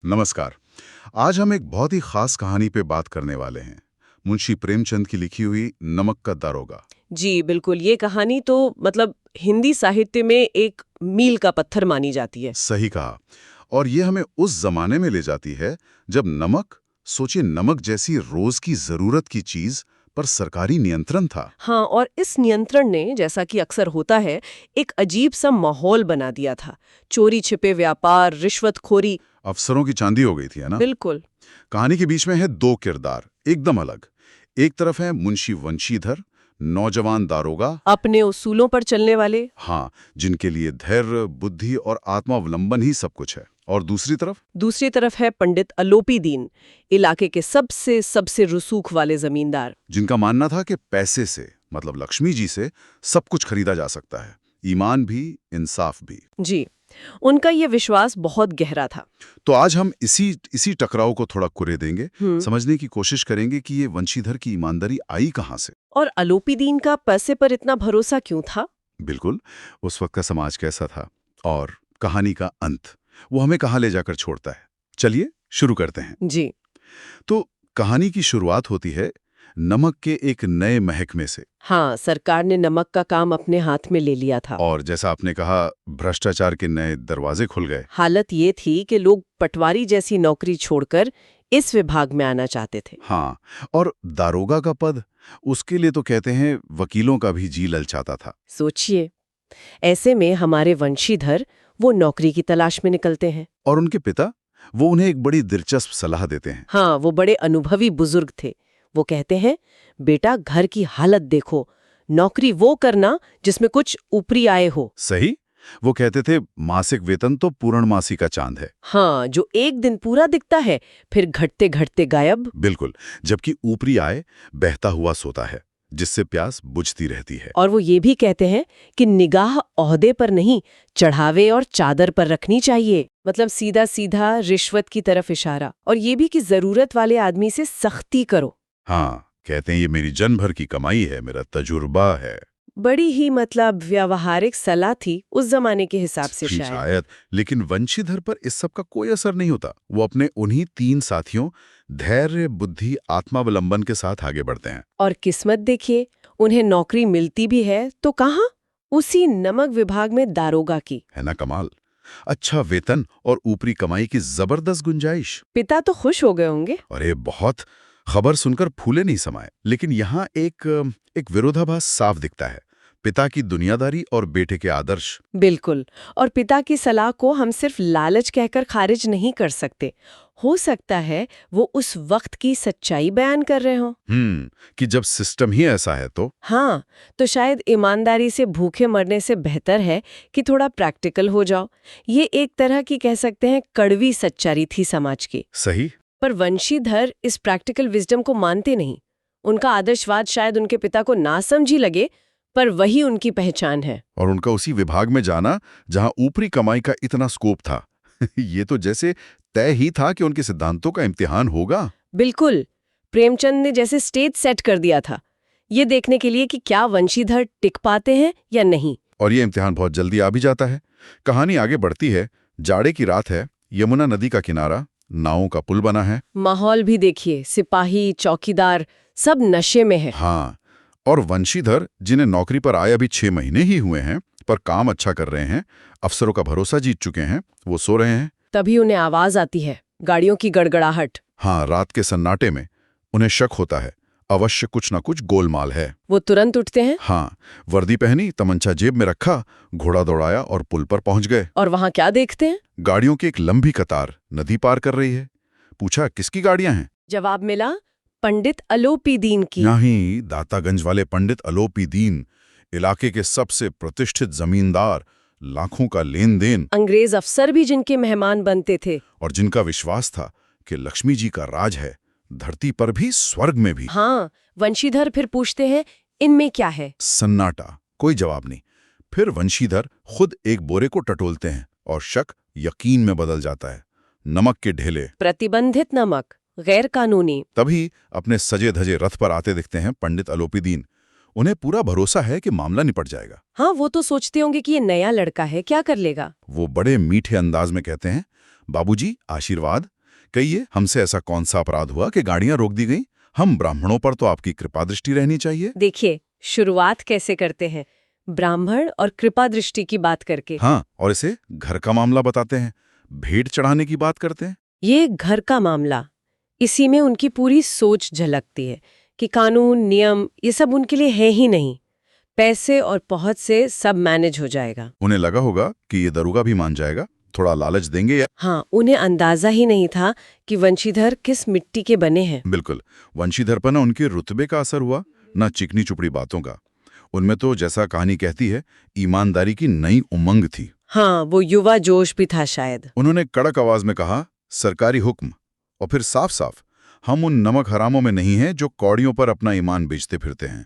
नमस्कार। आज हम एक बहुत ही खास कहानी पे बात करने वाले हैं। मुंशी प्रेमचंद की लिखी हुई नमक का दारोगा। जी बिल्कुल, ये कहानी तो हिंदी साहित्य में एक मील का पत्थर मानी जाती है। सही कहा। और ये हमें उस जमाने में ले जाती है जब नमक, सोचिए नमक जैसी रोज की जरूरत की चीज पर सरकारी नियंत्रण था। हाँ, और इस नियंत्रण ने, जैसा कि अक्सर होता है, एक अजीब सा माहौल बना दिया था। चोरी छिपे व्यापार, रिश्वतखोरी। अफसरों की चांदी हो गई थी, है ना। बिल्कुल। कहानी के बीच में है दो किरदार, एकदम अलग। एक तरफ है मुंशी वंशीधर, नौजवान दारोगा। अपने उसूलों पर चलने वाले। हाँ, जिनके लिए धैर्य, बुद्धि और आत्मावलंबन ही सब कुछ है। और दूसरी तरफ है पंडित अलोपी दीन, इलाके के सबसे सबसे रसूख वाले जमींदार। जिनका मानना था कि पैसे से, मतलब लक्ष्मी जी से, सब कुछ खरीदा जा सकता है, ईमान भी, इंसाफ भी। जी, उनका ये विश्वास बहुत गहरा था। तो आज हम इसी इसी टकराव को थोड़ा कुरे देंगे, हम्म। समझने की कोशिश करेंगे कि ये वंशीधर की ईमानदारी आई कहाँ से। और अलोपी दीन का पैसे पर इतना भरोसा क्यों था? बिल्कुल, उस वक्त का समाज कैसा था और कहानी का अंत, वो हमें कहाँ ले जाकर छोड़ता है। चलिए शुरू करते हैं। जी। तो कहानी की शुरुआत होती है नमक के एक नए महकमे से। हाँ, सरकार ने नमक का काम अपने हाथ में ले लिया था। और जैसा आपने कहा, भ्रष्टाचार के नए दरवाजे खुल गए। हालत ये थी कि लोग पटवारी जैसी नौकरी छोड़कर इस विभाग में आना चाहते थे। हाँ, और दारोगा का पद, उसके लिए तो कहते हैं वकीलों का भी जी ललचाता था। सोचिए, ऐसे में हमारे वंशीधर वो नौकरी की तलाश में निकलते हैं। और उनके पिता, वो उन्हें एक बड़ी दिलचस्प सलाह देते हैं। हाँ, वो बड़े अनुभवी बुजुर्ग थे। वो कहते हैं, बेटा घर की हालत देखो, नौकरी वो करना जिसमें कुछ ऊपरी आय हो। सही। वो कहते थे मासिक वेतन तो पूर्णमासी का चांद है। हाँ, जो एक दिन पूरा दिखता है फिर घटते घटते गायब। बिल्कुल, जबकि ऊपरी आय बहता हुआ सोता है, जिससे प्यास बुझती रहती है। और वो ये भी कहते हैं कि निगाह ओहदे पर नहीं, चढ़ावे और चादर पर रखनी चाहिए। सीधा सीधा रिश्वत की तरफ इशारा। और ये भी कि जरूरत वाले आदमी से सख्ती करो। हाँ, कहते हैं ये मेरी जन भर की कमाई है, मेरा तजुर्बा है। बड़ी ही व्यावहारिक सलाह थी उस जमाने के हिसाब से शायद। शायद, लेकिन वंशीधर पर इस सब का कोई असर नहीं होता। वो अपने उन्हीं तीन साथियों, धैर्य, बुद्धि, आत्मावलंबन के साथ आगे बढ़ते हैं। और किस्मत देखिए, उन्हें नौकरी मिलती भी है तो कहाँ, उसी नमक विभाग में दारोगा की। है ना कमाल। अच्छा वेतन और ऊपरी कमाई की जबरदस्त गुंजाइश। पिता तो खुश हो गए होंगे। अरे बहुत। खबर सुनकर फूले नहीं समाये। लेकिन यहाँ एक विरोधाभास साफ दिखता है। पिता की दुनियादारी और बेटे के आदर्श। बिल्कुल। और पिता की सलाह को हम सिर्फ लालच कहकर खारिज नहीं कर सकते। हो सकता है वो उस वक्त की सच्चाई बयान कर रहे हो। कि जब सिस्टम ही ऐसा है तो। हाँ, तो शायद ईमानदारी से भूखे मरने से बेहतर है कि थोड़ा प्रैक्टिकल हो जाओ। ये एक तरह की कह सकते हैं कड़वी सच्चाई थी समाज की। सही। पर वंशीधर इस प्रैक्टिकल विजडम को मानते नहीं। उनका आदर्शवाद शायद उनके पिता को नासमझी लगे, पर वही उनकी पहचान है। और उनका उसी विभाग में जाना जहां ऊपरी कमाई का इतना स्कोप था। ये तो जैसे तय ही था कि उनके सिद्धांतों का इम्तिहान होगा। बिल्कुल, प्रेमचंद ने जैसे स्टेज सेट कर दिया था, ये देखने के लिए कि क्या वंशीधर टिक पाते हैं या नहीं। और ये इम्तिहान बहुत जल्दी आ भी जाता है। कहानी आगे बढ़ती है। जाड़े की रात है, यमुना नदी का किनारा, नावों का पुल बना है। माहौल भी देखिए, सिपाही, चौकीदार सब नशे में है। हाँ, और वंशीधर, जिन्हें नौकरी पर आए अभी 6 महीने ही हुए हैं, पर काम अच्छा कर रहे हैं, अफसरों का भरोसा जीत चुके हैं, वो सो रहे हैं। तभी उन्हें आवाज आती है, गाड़ियों की गड़गड़ाहट। हाँ, रात के सन्नाटे में उन्हें शक होता है, अवश्य कुछ न कुछ गोलमाल है। वो तुरंत उठते हैं। हाँ, वर्दी पहनी, तमंचा जेब में रखा, घोड़ा दौड़ाया और पुल पर पहुंच गए। और वहां क्या देखते हैं? गाड़ियों की एक लंबी कतार नदी पार कर रही है। पूछा, किसकी गाड़ियां हैं? जवाब मिला, पंडित अलोपी दीन की। यहीं दातागंज वाले पंडित अलोपी दीन, इलाके के सबसे प्रतिष्ठित जमींदार, लाखों का लेन देन। अंग्रेज अफसर भी जिनके मेहमान बनते थे। और जिनका विश्वास था कि लक्ष्मी जी का राज है, धरती पर भी स्वर्ग में भी। हाँ, वंशीधर फिर पूछते हैं, इनमें क्या है? सन्नाटा, कोई जवाब नहीं। फिर वंशीधर खुद एक बोरे को टटोलते हैं और शक यकीन में बदल जाता है। नमक के ढेले, प्रतिबंधित नमक, गैर कानूनी। तभी अपने सजे धजे रथ पर आते दिखते हैं पंडित अलोपी दीन। उन्हें पूरा भरोसा है कि मामला निपट जाएगा। हाँ, वो तो सोचते होंगे कि ये नया लड़का है, क्या कर लेगा। वो बड़े मीठे अंदाज में कहते हैं, बाबूजी आशीर्वाद, कहिए हमसे ऐसा कौन सा अपराध हुआ कि गाड़ियां रोक दी गईं? हम ब्राह्मणों पर तो आपकी कृपा दृष्टि रहनी चाहिए। देखिए, शुरुआत कैसे करते हैं, ब्राह्मण और कृपा दृष्टि की बात करके। हाँ, और इसे घर का मामला बताते हैं, भेंट चढ़ाने की बात करते हैं। ये घर का मामला, इसी में उनकी पूरी सोच झलकती है कि कानून नियम ये सब उनके लिए है ही नहीं, पैसे और पहुंच से सब मैनेज हो जाएगा। उन्हें लगा होगा कि ये दरोगा भी मान जाएगा, थोड़ा लालच देंगे या... हाँ, उन्हें अंदाजा ही नहीं था कि वंशीधर किस मिट्टी के बने हैं। बिल्कुल, वंशीधर पर न उनके रुतबे का असर हुआ, न चिकनी चुपड़ी बातों का। उनमें तो, जैसा कहानी कहती है, ईमानदारी की नई उमंग थी। हाँ, वो युवा जोश भी था शायद। उन्होंने कड़क आवाज में कहा, सरकारी हुक्म, और फिर साफ साफ, हम उन नमक हरामों में नहीं हैं जो कौड़ियों पर अपना ईमान बेचते फिरते हैं।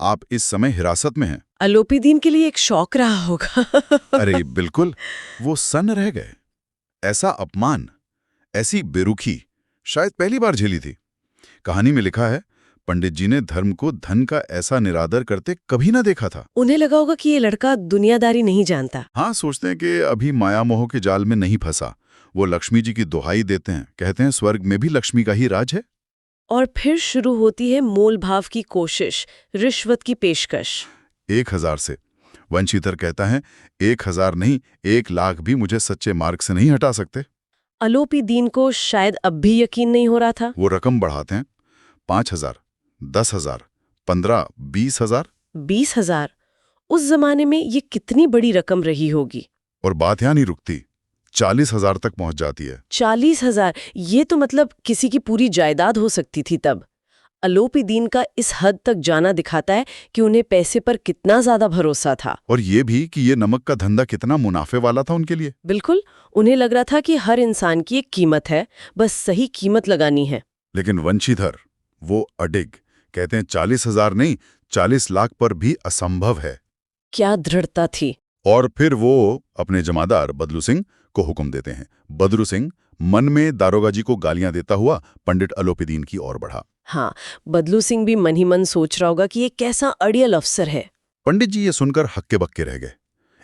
आप इस समय हिरासत में हैं। अलोपीदीन के लिए एक शौक रहा होगा। अरे बिल्कुल, वो सन्न रह गए। ऐसा अपमान, ऐसी बेरुखी शायद पहली बार झेली थी। कहानी में लिखा है, पंडित जी ने धर्म को धन का ऐसा निरादर करते कभी ना देखा था। उन्हें लगा होगा कि ये लड़का दुनियादारी नहीं जानता। हाँ, सोचते हैं कि अभी माया मोह के जाल में नहीं फंसा। वो लक्ष्मी जी की दुहाई देते हैं, कहते हैं स्वर्ग में भी लक्ष्मी का ही राज है। और फिर शुरू होती है मोल भाव की कोशिश, रिश्वत की पेशकश। 1000 से। वंशीधर कहता है, 1000 नहीं, 1,00,000 भी मुझे सच्चे मार्ग से नहीं हटा सकते। अलोपीदीन को शायद अब भी यकीन नहीं हो रहा था। वो रकम बढ़ाते हैं, 5,000, 10,000, 15, 20,000। 20,000 उस जमाने में ये कितनी बड़ी रकम रही होगी। और बात यहां नहीं रुकती, 40,000 तक पहुंच जाती है। 40,000, ये तो मतलब किसी की पूरी जायदाद हो सकती थी तब। अलोपीदीन का इस हद तक जाना दिखाता है कि उन्हें पैसे पर कितना ज्यादा भरोसा था। और ये भी कि ये नमक का धंधा कितना मुनाफे वाला था उनके लिए। बिल्कुल, उन्हें लग रहा था कि हर इंसान की एक कीमत है, बस सही कीमत लगानी है। लेकिन वंशीधर, वो अडिग, कहते हैं 40,000 नहीं, 40 लाख पर भी असंभव है। क्या दृढ़ता थी। और फिर वो अपने जमादार बदलू सिंह को हुक्म देते हैं। बदलू सिंह मन में दारोगा जी को गालियां देता हुआ पंडित अलोपीदीन की ओर बढ़ा। हाँ, बदलू सिंह भी मन ही मन सोच रहा होगा कि ये कैसा अड़ियल अफसर है। पंडित जी ये सुनकर हक्के बक्के रह गए,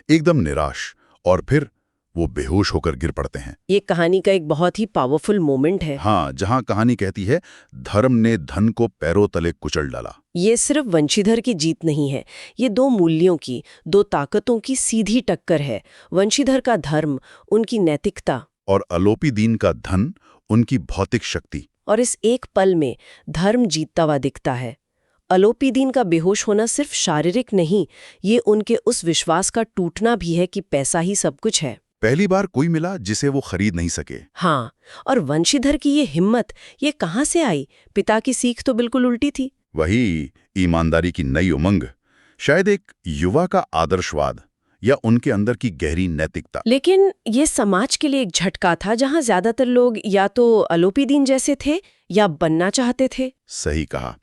एकदम निराश, और फिर वो बेहोश होकर गिर पड़ते हैं। ये कहानी का एक बहुत ही पावरफुल मोमेंट है। हाँ, जहां कहानी कहती है, धर्म ने धन को पैरों तले कुचल डाला। ये सिर्फ वंशीधर की जीत नहीं है, ये दो मूल्यों की, दो ताकतों की सीधी टक्कर है। वंशीधर का धर्म, उनकी नैतिकता, और अलोपीदीन का धन, उनकी भौतिक शक्ति। और इस एक पल में धर्म जीतता हुआ दिखता है। अलोपीदीन का बेहोश होना सिर्फ शारीरिक नहीं, ये उनके उस विश्वास का टूटना भी है कि पैसा ही सब कुछ है। पहली बार कोई मिला जिसे वो खरीद नहीं सके। हाँ, और वंशीधर की ये हिम्मत, ये कहाँ से आई? पिता की सीख तो बिल्कुल उल्टी थी। वही ईमानदारी की नई उमंग, शायद एक युवा का आदर्शवाद, या उनके अंदर की गहरी नैतिकता। लेकिन ये समाज के लिए एक झटका था, जहां ज्यादातर लोग या तो अलोपीदीन जैसे थे या बनना चाहते थे। सही कहा,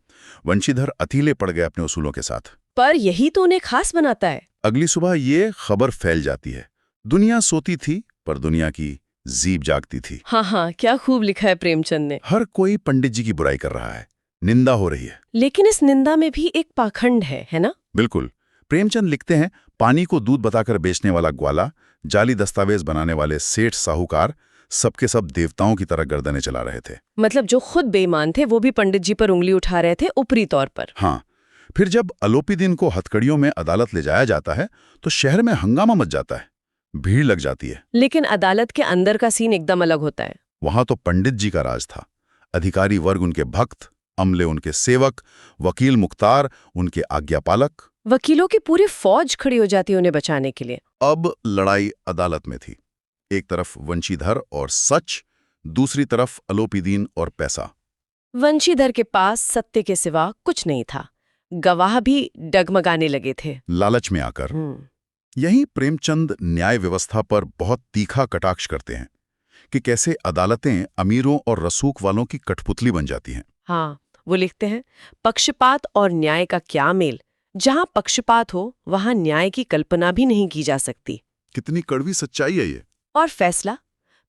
वंशीधर अतीले पड़ गए अपने उसूलों के साथ। पर यही तो उन्हें खास बनाता है। अगली सुबह ये खबर फैल जाती है। दुनिया सोती थी, पर दुनिया की जीभ जागती थी। हाँ, क्या खूब लिखा है प्रेमचंद ने। हर कोई पंडित जी की बुराई कर रहा है, निंदा हो रही है। लेकिन इस निंदा में भी एक पाखंड है ना? बिल्कुल। प्रेमचंद लिखते हैं, पानी को दूध बताकर बेचने वाला ग्वाला, जाली दस्तावेज बनाने वाले सेठ साहूकार, सबके सब देवताओं की तरह गर्दनें चला रहे थे। मतलब जो खुद बेईमान थे वो भी पंडित जी पर उंगली उठा रहे थे, ऊपरी तौर पर। हाँ, फिर जब अलोपीदीन को हथकड़ियों में अदालत ले जाया जाता है तो शहर में हंगामा मच जाता है, भीड़ लग जाती है। लेकिन अदालत के अंदर का सीन एकदम अलग होता है। वहां तो पंडित जी का राज था। अधिकारी वर्ग उनके भक्त, अमले उनके सेवक, वकील मुख्तार उनके आज्ञापालक। वकीलों की पूरी फौज खड़ी हो जाती है उन्हें बचाने के लिए। अब लड़ाई अदालत में थी। एक तरफ वंशीधर और सच, दूसरी तरफ अलोपीदीन और पैसा। वंशीधर के पास सत्य के सिवा कुछ नहीं था। गवाह भी डगमगाने लगे थे लालच में आकर। यहीं प्रेमचंद न्याय व्यवस्था पर बहुत तीखा कटाक्ष करते हैं कि कैसे अदालतें अमीरों और रसूख वालों की कठपुतली बन जाती हैं। हाँ, वो लिखते हैं, पक्षपात और न्याय का क्या मेल। जहां पक्षपात हो वहां न्याय की कल्पना भी नहीं की जा सकती। कितनी कड़वी सच्चाई है ये। और फैसला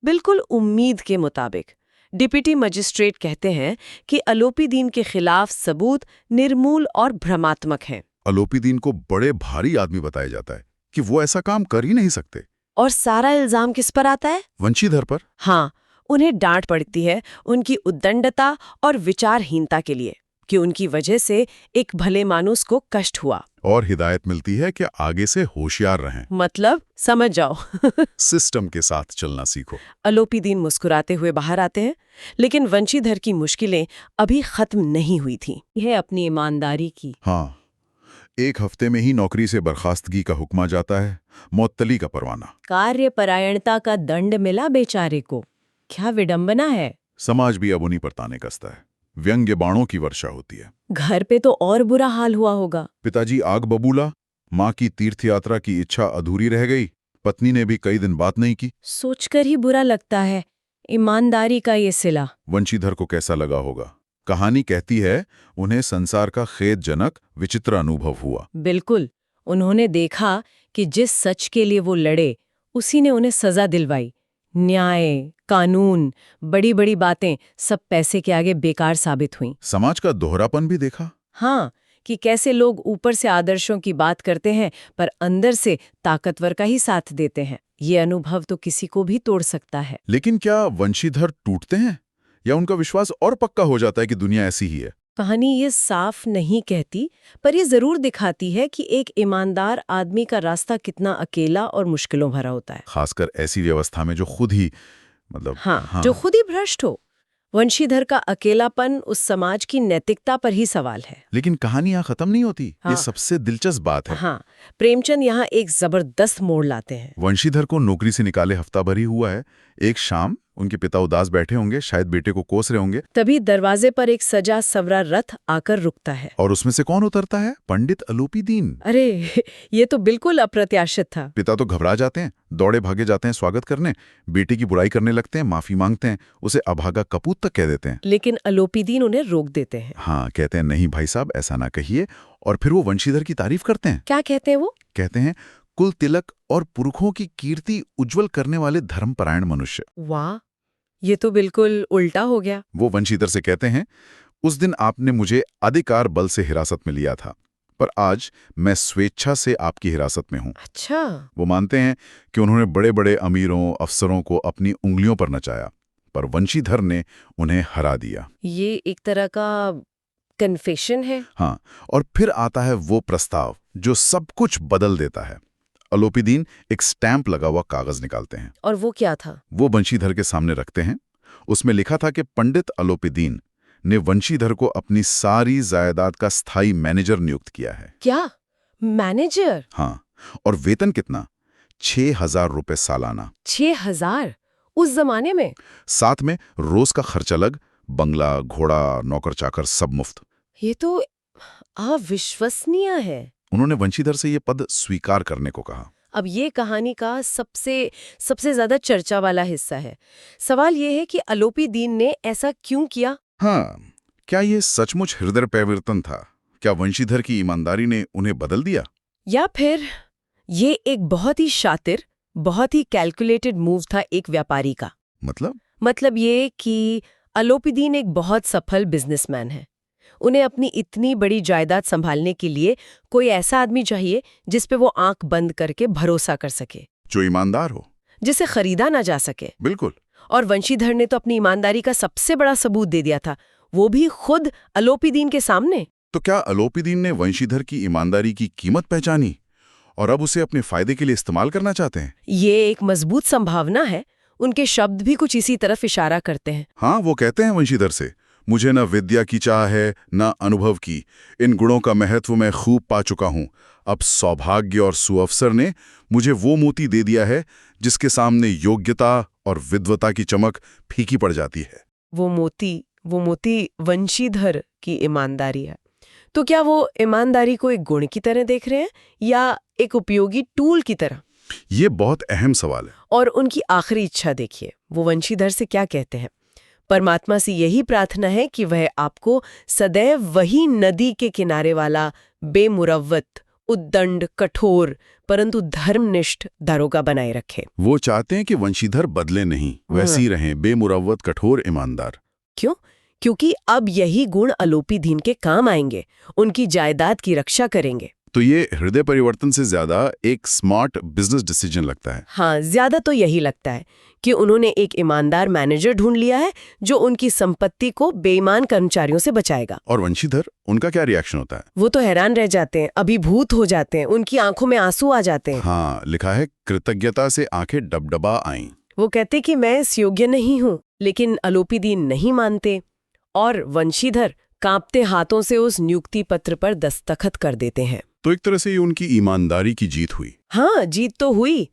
बिल्कुल उम्मीद के मुताबिक। डिप्टी मजिस्ट्रेट कहते हैं कि अलोपीदीन के खिलाफ सबूत निर्मूल और भ्रमात्मक हैं। अलोपीदीन को बड़े भारी आदमी बताया जाता है कि वो ऐसा काम कर ही नहीं सकते। और सारा इल्जाम किस पर आता है? वंशीधर पर। हाँ, उन्हें डांट पड़ती है उनकी उद्दंडता और विचारहीनता के लिए कि उनकी वजह से एक भले मानुस को कष्ट हुआ। और हिदायत मिलती है कि आगे से होशियार रहें, मतलब समझ जाओ। सिस्टम के साथ चलना सीखो। अलोपीदीन मुस्कुराते हुए बाहर आते हैं, लेकिन वंशीधर की मुश्किलें अभी खत्म नहीं हुई थी। यह अपनी ईमानदारी की। हाँ, 1 हफ्ते में ही नौकरी से बर्खास्तगी का हुक्म आ जाता है, मौतली का परवाना। कार्यपरायणता का दंड मिला बेचारे को। क्या विडंबना है। समाज भी अब उन्हीं पर ताने कसता है। व्यंग्य बाणों की वर्षा होती है। घर पे तो और बुरा हाल हुआ होगा। पिताजी आग बबूला, माँ की तीर्थ यात्रा की इच्छा अधूरी रह गई, पत्नी ने भी कई दिन बात नहीं की। सोचकर ही बुरा लगता है, ईमानदारी का ये सिला। वंशीधर को कैसा लगा होगा? कहानी कहती है उन्हें संसार का खेदजनक विचित्र अनुभव हुआ। बिल्कुल, उन्होंने देखा कि जिस सच के लिए वो लड़े, उसी ने उन्हें सजा दिलवाई। न्याय, कानून, बड़ी बड़ी बातें सब पैसे के आगे बेकार साबित हुईं। समाज का दोहरापन भी देखा। हाँ, कि कैसे लोग ऊपर से आदर्शों की बात करते हैं पर अंदर से ताकतवर का ही साथ देते हैं। ये अनुभव तो किसी को भी तोड़ सकता है। लेकिन क्या वंशीधर टूटते हैं या उनका विश्वास और पक्का हो जाता है कि दुनिया ऐसी ही है? कहानी ये साफ नहीं कहती, पर ये जरूर दिखाती है कि एक ईमानदार आदमी का रास्ता कितना अकेला और मुश्किलों भरा होता है। खासकर ऐसी व्यवस्था में जो खुद ही हाँ, जो खुद ही भ्रष्ट हो। वंशीधर का अकेलापन उस समाज की नैतिकता पर ही सवाल है। लेकिन कहानी यहाँ खत्म नहीं होती। हाँ। ये सबसे दिलचस्प बात है। हाँ, प्रेमचंद यहाँ एक जबरदस्त मोड़ लाते हैं। वंशीधर को नौकरी से निकाले हफ्ता भर ही हुआ है। एक शाम उनके पिता उदास बैठे होंगे, शायद बेटे को कोस रहे होंगे। तभी दरवाजे पर एक सजा सवरा रथ आकर रुकता है। और उसमें से कौन उतरता है? पंडित अलोपीदीन। अरे, ये तो बिल्कुल अप्रत्याशित था। पिता तो घबरा जाते हैं, दौड़े भागे जाते हैं स्वागत करने, बेटे की बुराई करने लगते हैं, माफी मांगते हैं, उसे अभागा कपूत तक कह देते हैं। लेकिन अलोपीदीन उन्हें रोक देते हैं। हाँ, कहते हैं नहीं भाई साहब, ऐसा ना कहिए। और फिर वो वंशीधर की तारीफ करते हैं। क्या कहते हैं वो? कहते हैं कुल तिलक और पुरखों की कीर्ति उज्जवल करने वाले धर्मपरायण मनुष्य। वाह, ये तो बिल्कुल उल्टा हो गया। वो वंशीधर से कहते हैं, उस दिन आपने मुझे अधिकार बल से हिरासत में लिया था, पर आज मैं स्वेच्छा से आपकी हिरासत में हूं। अच्छा। वो मानते हैं कि उन्होंने बड़े बड़े अमीरों अफसरों को अपनी उंगलियों पर नचाया, पर वंशीधर ने उन्हें हरा दिया। ये एक तरह का कन्फेशन है। हाँ, और फिर आता है वो प्रस्ताव जो सब कुछ बदल देता है। अलोपीदीन एक स्टैंप लगा हुआ कागज निकालते हैं। और वो क्या था? वो वंशीधर के सामने रखते हैं। उसमें लिखा था कि पंडित अलोपीदीन ने वंशीधर को अपनी सारी जायदाद का स्थायी मैनेजर नियुक्त किया है। क्या? मैनेजर? हाँ, और वेतन कितना? 6,000 रुपए सालाना। 6,000? उस जमाने में? साथ में रोज का खर्च अलग, बंगला, घोड़ा, नौकर चाकर सब मुफ्त। ये तो अविश्वसनीय है। उन्होंने वंशीधर से ये पद स्वीकार करने को कहा। अब ये कहानी का सबसे ज्यादा चर्चा वाला हिस्सा है। सवाल ये है कि अलोपीदीन ने ऐसा क्यों किया? हाँ, क्या ये सचमुच हृदय परिवर्तन था? क्या वंशीधर की ईमानदारी ने उन्हें बदल दिया? या फिर ये एक बहुत ही शातिर, बहुत ही कैलकुलेटेड मूव था एक व्यापारी का? मतलब ये कि अलोपीदीन एक बहुत सफल बिजनेसमैन है। उन्हें अपनी इतनी बड़ी जायदाद संभालने के लिए कोई ऐसा आदमी चाहिए जिस पे वो आंख बंद करके भरोसा कर सके, जो ईमानदार हो, जिसे खरीदा ना जा सके। बिल्कुल। और वंशीधर ने तो अपनी ईमानदारी का सबसे बड़ा सबूत दे दिया था, वो भी खुद अलोपीदीन के सामने। तो क्या अलोपीदीन ने वंशीधर की ईमानदारी की कीमत पहचानी और अब उसे अपने फायदे के लिए इस्तेमाल करना चाहते हैं? ये एक मजबूत संभावना है। उनके शब्द भी कुछ इसी तरफ इशारा करते हैं। हाँ, वो कहते हैं वंशीधर से, मुझे न विद्या की चाह है न अनुभव की, इन गुणों का महत्व मैं खूब पा चुका हूँ। अब सौभाग्य और सुअवसर ने मुझे वो मोती दे दिया है जिसके सामने योग्यता और विद्वता की चमक फीकी पड़ जाती है। वो मोती वंशीधर की ईमानदारी है। तो क्या वो ईमानदारी को एक गुण की तरह देख रहे हैं या एक उपयोगी टूल की तरह? ये बहुत अहम सवाल है। और उनकी आखिरी इच्छा देखिए, वो वंशीधर से क्या कहते हैं? परमात्मा से यही प्रार्थना है कि वह आपको सदैव वही नदी के किनारे वाला बेमुरव्वत, उद्दंड, कठोर परंतु धर्मनिष्ठ दारोगा बनाए रखे। वो चाहते हैं कि वंशीधर बदले नहीं, वैसे ही रहें, बेमुरव्वत, कठोर, ईमानदार। क्यों? क्योंकि अब यही गुण अलोपीदीन के काम आएंगे, उनकी जायदाद की रक्षा करेंगे। तो ये हृदय परिवर्तन से ज्यादा एक स्मार्ट बिजनेस डिसीजन लगता है। हाँ, ज्यादा तो यही लगता है कि उन्होंने एक ईमानदार मैनेजर ढूंढ लिया है जो उनकी संपत्ति को बेईमान कर्मचारियों से बचाएगा। और वंशीधर, उनका क्या रिएक्शन होता है? वो तो हैरान रह जाते हैं, अभिभूत हो जाते हैं, उनकी आंखों में आंसू आ जाते हैं। हाँ, लिखा है कृतज्ञता से आंखें डबडबा आईं। वो कहते कि मैं इस योग्य नहीं हूँ, लेकिन अलोपीदीन नहीं मानते और वंशीधर कांपते हाथों से उस नियुक्ति पत्र पर दस्तखत कर देते हैं। तो एक तरह से ये उनकी ईमानदारी की जीत हुई। हाँ, जीत तो हुई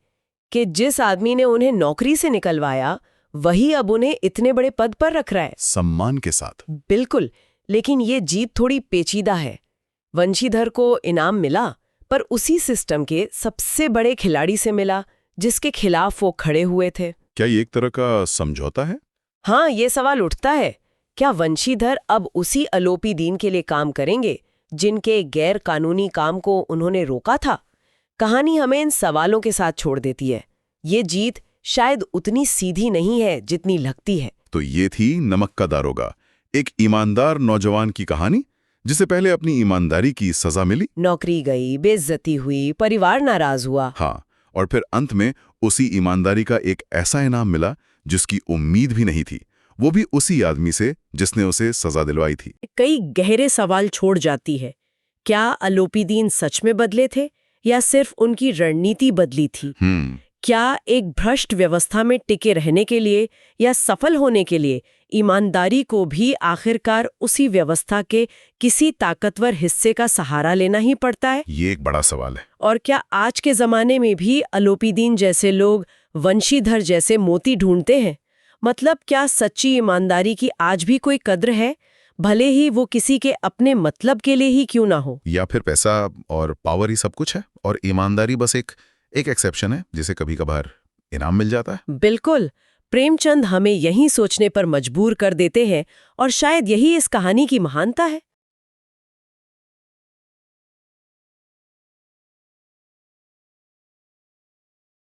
कि जिस आदमी ने उन्हें नौकरी से निकलवाया वही अब उन्हें इतने बड़े पद पर रख रहा है, सम्मान के साथ। बिल्कुल। लेकिन ये जीत थोड़ी पेचीदा है। वंशीधर को इनाम मिला, पर उसी सिस्टम के सबसे बड़े खिलाड़ी से मिला जिसके खिलाफ वो खड़े हुए थे। क्या ये एक तरह का समझौता है? हाँ, ये सवाल उठता है, क्या वंशीधर अब उसी अलोपीदीन के लिए काम करेंगे जिनके गैर कानूनी काम को उन्होंने रोका था? कहानी हमें इन सवालों के साथ छोड़ देती है। ये जीत शायद उतनी सीधी नहीं है जितनी लगती है। तो ये थी नमक का दारोगा, एक ईमानदार नौजवान की कहानी जिसे पहले अपनी ईमानदारी की सजा मिली। नौकरी गई, बेइज्जती हुई, परिवार नाराज हुआ। हाँ, और फिर अंत में उसी ईमानदारी का एक ऐसा इनाम मिला जिसकी उम्मीद भी नहीं थी, वो भी उसी आदमी से जिसने उसे सजा दिलवाई थी। कई गहरे सवाल छोड़ जाती है। क्या अलोपीदीन सच में बदले थे या सिर्फ उनकी रणनीति बदली थी? क्या एक भ्रष्ट व्यवस्था में टिके रहने के लिए या सफल होने के लिए ईमानदारी को भी आखिरकार उसी व्यवस्था के किसी ताकतवर हिस्से का सहारा लेना ही पड़ता है? ये एक बड़ा सवाल है। और क्या आज के जमाने में भी अलोपीदीन जैसे लोग वंशीधर जैसे मोती ढूंढते हैं? मतलब क्या सच्ची ईमानदारी की आज भी कोई कद्र है, भले ही वो किसी के अपने मतलब के लिए ही क्यों ना हो? या फिर पैसा और पावर ही सब कुछ है और ईमानदारी बस एक एक्सेप्शन है जिसे कभी कभार इनाम मिल जाता है? बिल्कुल। प्रेमचंद हमें यही सोचने पर मजबूर कर देते हैं और शायद यही इस कहानी की महानता है।